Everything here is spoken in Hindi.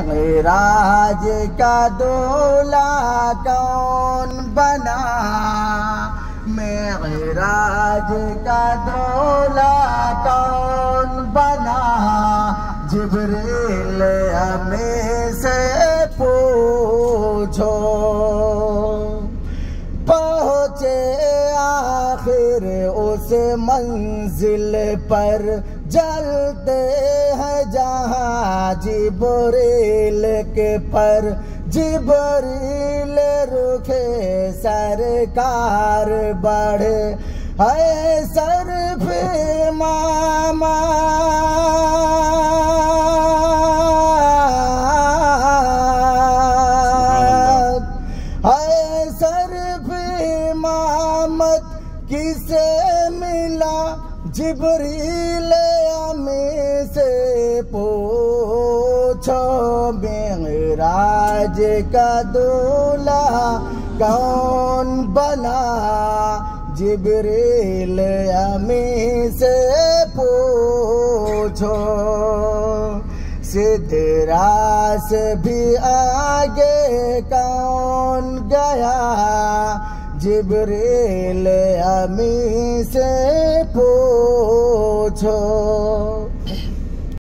मेराज का दूल्हा कौन बना, मेराज का दूल्हा कौन बना, जिब्रील हमें से पूछो। पहुँचे आखिर उस मंजिल पर, जलते हैं जहाँ जिब्रील के पर, जिब्रील रुखे सरकार बढ़े है सरफ मामा, है सरफ इमामत किसे मिला, जिब्रील हमें से पूछो। मेराज का दूल्हा कौन बना, जिब्रील हमें से पूछो। सिदरा से भी आगे कौन गया, जिब्रील हमें से पूछो।